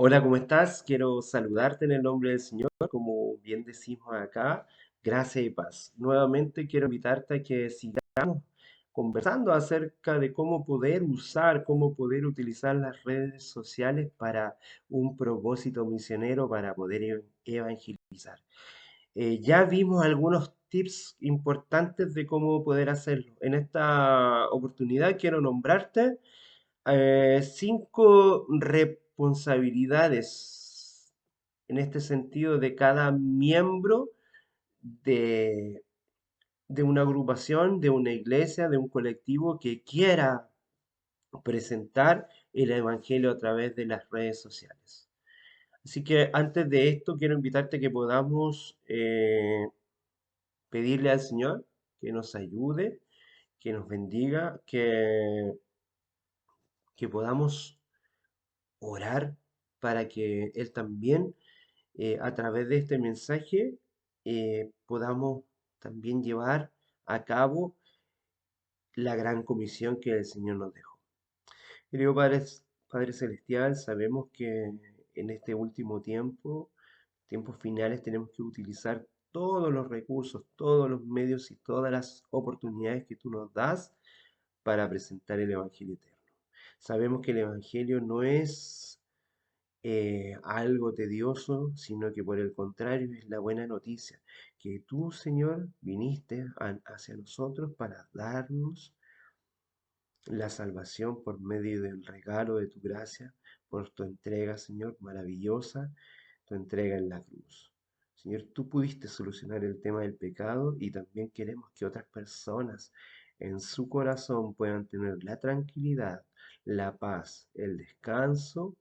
Hola, ¿cómo estás? Quiero saludarte en el nombre del Señor, como bien decimos acá, gracia y paz. Nuevamente quiero invitarte a que sigamos conversando acerca de cómo poder usar, cómo poder utilizar las redes sociales para un propósito misionero, para poder evangelizar. Ya vimos algunos tips importantes de cómo poder hacerlo. En esta oportunidad quiero nombrarte cinco responsabilidades en este sentido de cada miembro de, de una agrupación, de una iglesia, de un colectivo que quiera presentar el evangelio a través de las redes sociales. Así que antes de esto quiero invitarte a que podamos pedirle al Señor que nos ayude, que nos bendiga, que podamos orar para que Él también, a través de este mensaje, podamos también llevar a cabo la gran comisión que el Señor nos dejó. Querido Padre Celestial, sabemos que en este último tiempo, tiempos finales, tenemos que utilizar todos los recursos, todos los medios y todas las oportunidades que tú nos das para presentar el Evangelio eterno. Sabemos que el Evangelio no es algo tedioso, sino que por el contrario es la buena noticia, que tú, Señor, viniste hacia nosotros para darnos la salvación por medio del regalo de tu gracia, por tu entrega, Señor, maravillosa, tu entrega en la cruz. Señor, tú pudiste solucionar el tema del pecado y también queremos que otras personas en su corazón puedan tener la tranquilidad, la paz, el descanso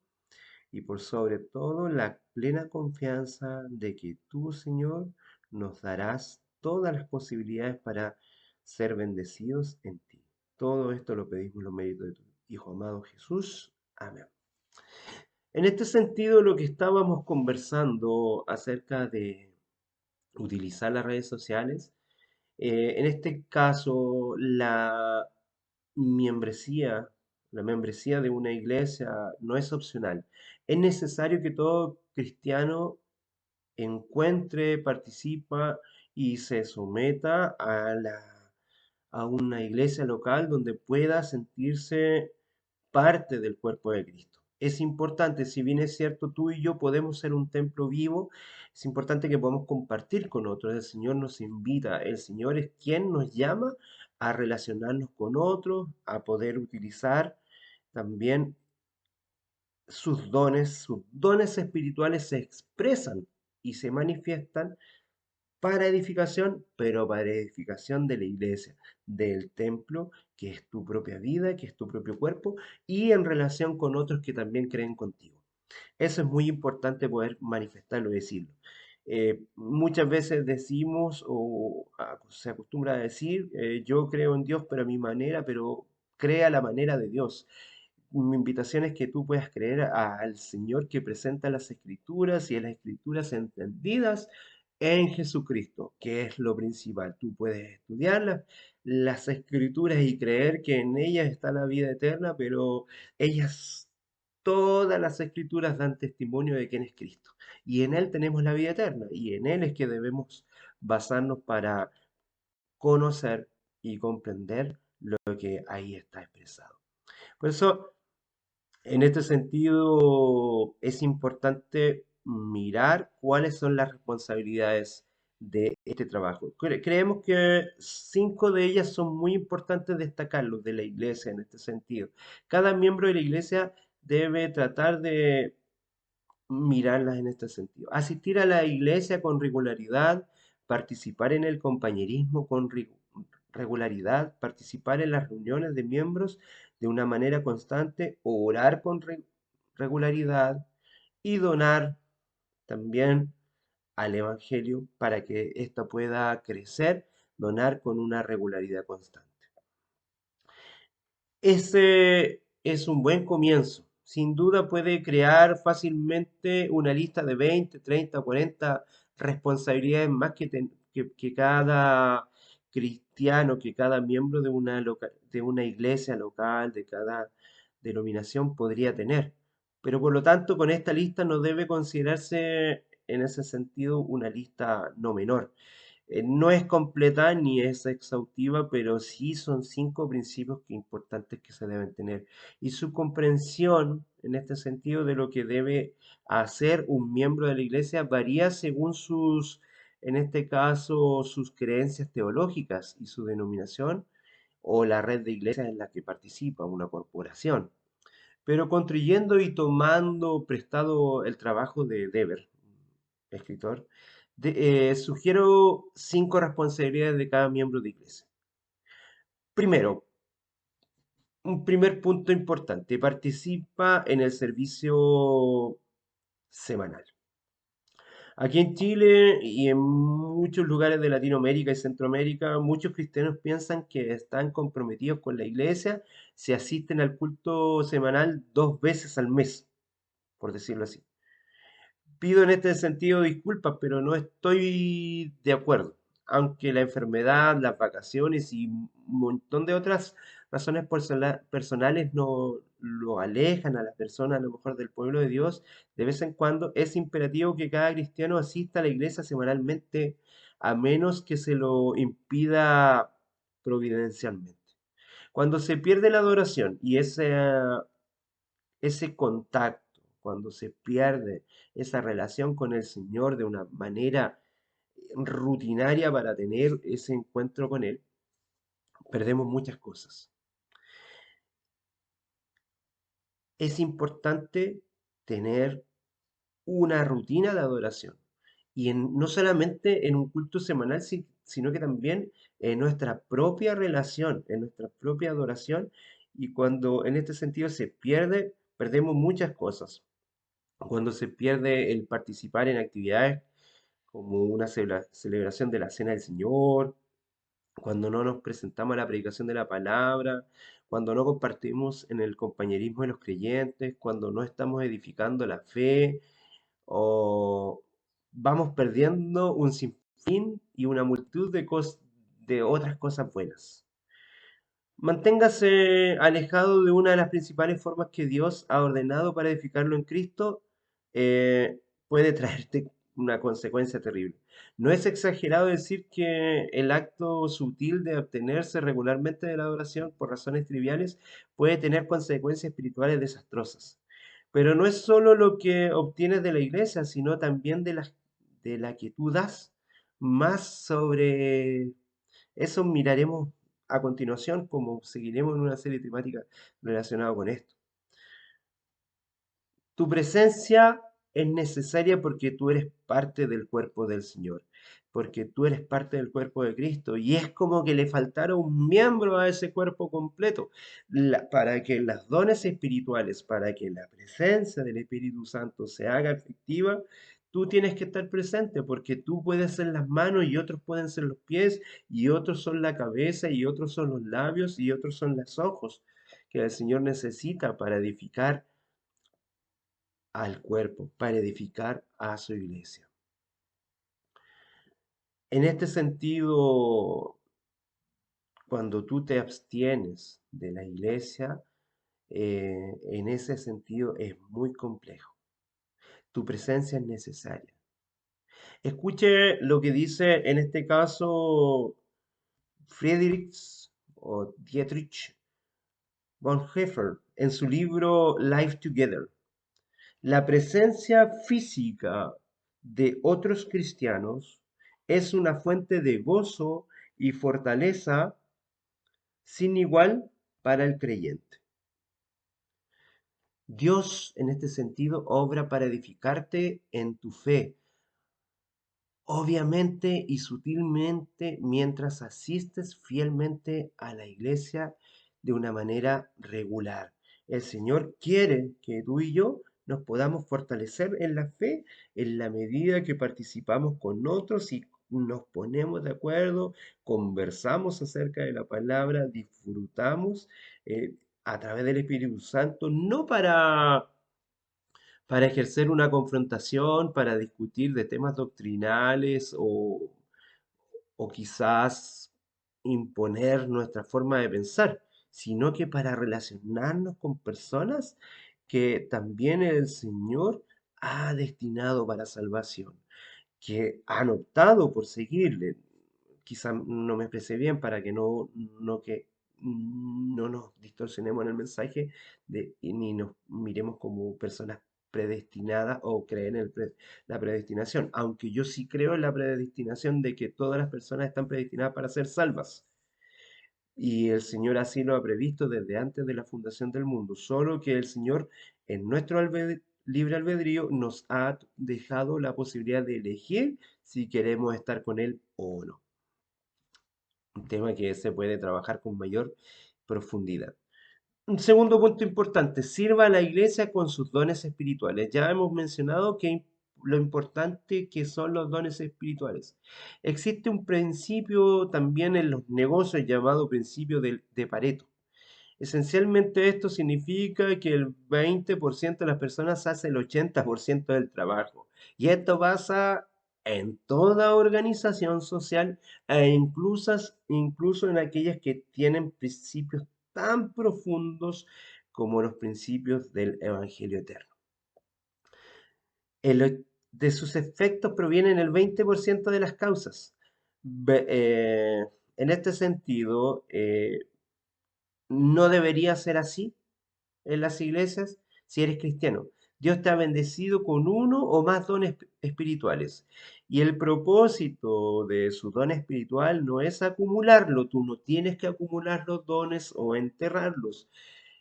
y por sobre todo la plena confianza de que tú, Señor, nos darás todas las posibilidades para ser bendecidos en ti. Todo esto lo pedimos en los méritos de tu Hijo amado Jesús. Amén. En este sentido, lo que estábamos conversando acerca de utilizar las redes sociales, en este caso, membresía, la membresía de una iglesia no es opcional. Es necesario que todo cristiano encuentre, participa y se someta a una iglesia local donde pueda sentirse parte del cuerpo de Cristo. Es importante, si bien es cierto, tú y yo podemos ser un templo vivo, es importante que podamos compartir con otros. El Señor nos invita, el Señor es quien nos llama a relacionarnos con otros, a poder utilizar también sus dones espirituales se expresan y se manifiestan para edificación, pero para edificación de la iglesia, del templo, que es tu propia vida, que es tu propio cuerpo, y en relación con otros que también creen contigo. Eso es muy importante poder manifestarlo y decirlo. Muchas veces decimos o se acostumbra a decir, yo creo en Dios, pero a mi manera, pero crea la manera de Dios. Mi invitación es que tú puedas creer al Señor que presenta las Escrituras y las Escrituras entendidas en Jesucristo, que es lo principal. Tú puedes estudiar las Escrituras y creer que en ellas está la vida eterna, pero ellas, todas las Escrituras dan testimonio de quién es Cristo. Y en Él tenemos la vida eterna, y en Él es que debemos basarnos para conocer y comprender lo que ahí está expresado. Por eso, en este sentido, es importante mirar cuáles son las responsabilidades de este trabajo. Creemos que cinco de ellas son muy importantes destacarlos de la iglesia en este sentido. Cada miembro de la iglesia debe tratar de mirarlas en este sentido. Asistir a la iglesia con regularidad, participar en el compañerismo con regularidad, participar en las reuniones de miembros de una manera constante, orar con regularidad y donar también al Evangelio para que ésta pueda crecer, donar con una regularidad constante. Ese es un buen comienzo. Sin duda puede crear fácilmente una lista de 20, 30, 40 responsabilidades más que cada cristiano, que cada miembro de una iglesia local, de cada denominación podría tener. pero por lo tanto con esta lista no debe considerarse en ese sentido una lista no menor. No es completa ni es exhaustiva, pero sí son 5 principios importantes que se deben tener. Y su comprensión en este sentido de lo que debe hacer un miembro de la iglesia varía según sus, en este caso, sus creencias teológicas y su denominación o la red de iglesias en la que participa, una corporación. Pero construyendo y tomando prestado el trabajo de Dever, escritor, sugiero 5 responsabilidades de cada miembro de iglesia. Primero, un primer punto importante, participa en el servicio semanal. Aquí en Chile y en muchos lugares de Latinoamérica y Centroamérica, muchos cristianos piensan que están comprometidos con la iglesia si asisten al culto semanal 2 veces al mes, por decirlo así. Pido en este sentido disculpas, pero no estoy de acuerdo. Aunque la enfermedad, las vacaciones y un montón de otras razones personales no lo alejan a las personas a lo mejor del pueblo de Dios, de vez en cuando es imperativo que cada cristiano asista a la iglesia semanalmente, a menos que se lo impida providencialmente. Cuando se pierde la adoración y ese contacto, cuando se pierde esa relación con el Señor de una manera rutinaria para tener ese encuentro con Él, perdemos muchas cosas. Es importante tener una rutina de adoración y no solamente en un culto semanal, sino que también en nuestra propia relación, en nuestra propia adoración. Y cuando en este sentido se pierde, perdemos muchas cosas. Cuando se pierde el participar en actividades como una celebración de la Cena del Señor, cuando no nos presentamos a la predicación de la palabra, cuando no compartimos en el compañerismo de los creyentes, cuando no estamos edificando la fe, o vamos perdiendo un sinfín y una multitud de otras cosas buenas. Manténgase alejado de una de las principales formas que Dios ha ordenado para edificarlo en Cristo, puede traerte una consecuencia terrible. No es exagerado decir que el acto sutil de abstenerse regularmente de la adoración por razones triviales puede tener consecuencias espirituales desastrosas. Pero no es solo lo que obtienes de la iglesia, sino también de la que tú das. Más sobre eso miraremos a continuación, como seguiremos en una serie temática relacionada con esto. Tu presencia es necesaria porque tú eres parte del cuerpo del Señor, porque tú eres parte del cuerpo de Cristo y es como que le faltara un miembro a ese cuerpo completo. Para que las dones espirituales, para que la presencia del Espíritu Santo se haga efectiva, tú tienes que estar presente porque tú puedes ser las manos y otros pueden ser los pies y otros son la cabeza y otros son los labios y otros son los ojos que el Señor necesita para edificar al cuerpo, para edificar a su iglesia. En este sentido, cuando tú te abstienes de la iglesia, en ese sentido es muy complejo. Tu presencia es necesaria. Escuche lo que dice en este caso Friedrich o Dietrich Bonhoeffer en su libro Life Together. La presencia física de otros cristianos es una fuente de gozo y fortaleza sin igual para el creyente. Dios, en este sentido, obra para edificarte en tu fe, obviamente y sutilmente, mientras asistes fielmente a la iglesia de una manera regular. El Señor quiere que tú y yo nos podamos fortalecer en la fe en la medida que participamos con otros y nos ponemos de acuerdo, conversamos acerca de la palabra, disfrutamos a través del Espíritu Santo, no para ejercer una confrontación, para discutir de temas doctrinales o quizás imponer nuestra forma de pensar, sino que para relacionarnos con personas que también el Señor ha destinado para salvación, que han optado por seguirle. Quizá no me expresé bien para que no nos distorsionemos en el mensaje y ni nos miremos como personas predestinadas o creen en la predestinación, aunque yo sí creo en la predestinación de que todas las personas están predestinadas para ser salvas. Y el Señor así lo ha previsto desde antes de la fundación del mundo, solo que el Señor en nuestro libre albedrío nos ha dejado la posibilidad de elegir si queremos estar con Él o no. Un tema que se puede trabajar con mayor profundidad. Un segundo punto importante, sirva a la iglesia con sus dones espirituales. Ya hemos mencionado lo importante que son los dones espirituales. Existe un principio también en los negocios llamado principio de Pareto. Esencialmente esto significa que el 20% de las personas hace el 80% del trabajo. Y esto pasa en toda organización social incluso en aquellas que tienen principios tan profundos como los principios del Evangelio eterno. De sus efectos provienen el 20% de las causas. En este sentido, no debería ser así en las iglesias si eres cristiano. Dios te ha bendecido con uno o más dones espirituales. Y el propósito de su don espiritual no es acumularlo. Tú no tienes que acumular los dones o enterrarlos.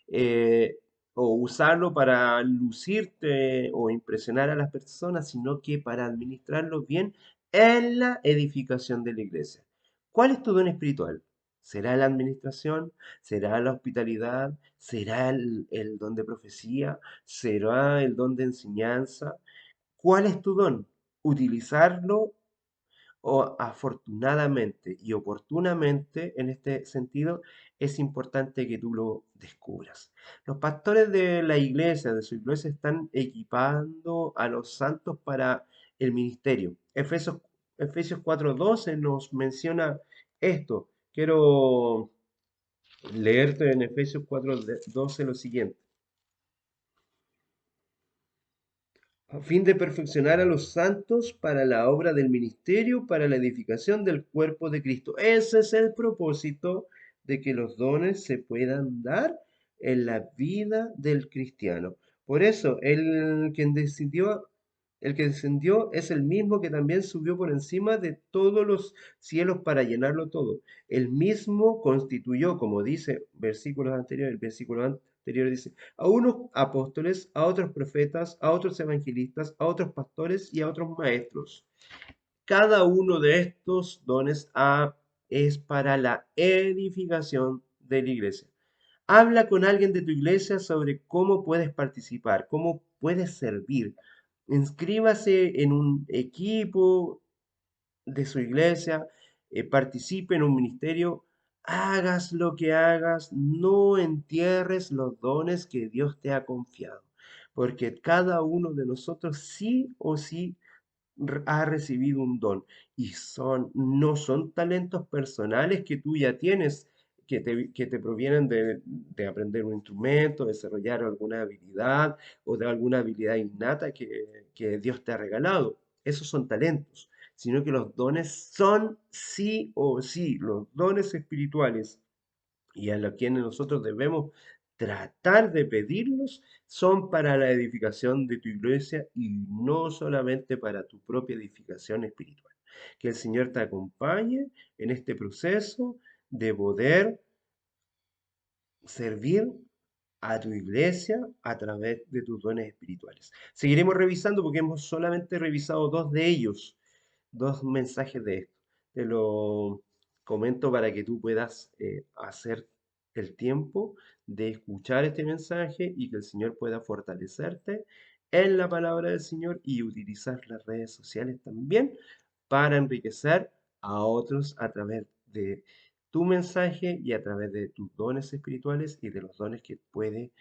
eh, o usarlo para lucirte o impresionar a las personas, sino que para administrarlos bien en la edificación de la iglesia. ¿Cuál es tu don espiritual? ¿Será la administración? ¿Será la hospitalidad? ¿Será el don de profecía? ¿Será el don de enseñanza? ¿Cuál es tu don? Utilizarlo o afortunadamente y oportunamente en este sentido, es importante que tú lo descubras. Los pastores de la iglesia, de su iglesia, están equipando a los santos para el ministerio. Efesios 4:12 nos menciona esto. Quiero leerte en Efesios 4:12 lo siguiente. A fin de perfeccionar a los santos para la obra del ministerio, para la edificación del cuerpo de Cristo. Ese es el propósito de que los dones se puedan dar en la vida del cristiano. Por eso, el que descendió es el mismo que también subió por encima de todos los cielos para llenarlo todo. El mismo constituyó, como dice el versículo anterior dice, a unos apóstoles, a otros profetas, a otros evangelistas, a otros pastores y a otros maestros. Cada uno de estos dones es para la edificación de la iglesia. Habla con alguien de tu iglesia sobre cómo puedes participar, cómo puedes servir. Inscríbase en un equipo de su iglesia, participe en un ministerio, hagas lo que hagas, no entierres los dones que Dios te ha confiado, porque cada uno de nosotros sí o sí ha recibido un don y no son talentos personales que tú ya tienes, que te provienen de aprender un instrumento, desarrollar alguna habilidad o de alguna habilidad innata que Dios te ha regalado. Esos son talentos, sino que los dones son sí o sí, los dones espirituales y a los quienes nosotros debemos tratar de pedirlos son para la edificación de tu iglesia y no solamente para tu propia edificación espiritual. Que el Señor te acompañe en este proceso de poder servir a tu iglesia a través de tus dones espirituales. Seguiremos revisando porque hemos solamente revisado dos de ellos, dos mensajes de esto. Te lo comento para que tú puedas hacer el tiempo de escuchar este mensaje y que el Señor pueda fortalecerte en la palabra del Señor y utilizar las redes sociales también para enriquecer a otros a través de tu mensaje y a través de tus dones espirituales y de los dones que puede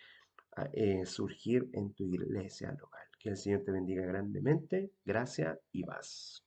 surgir en tu iglesia local. Que el Señor te bendiga grandemente. Gracias y paz.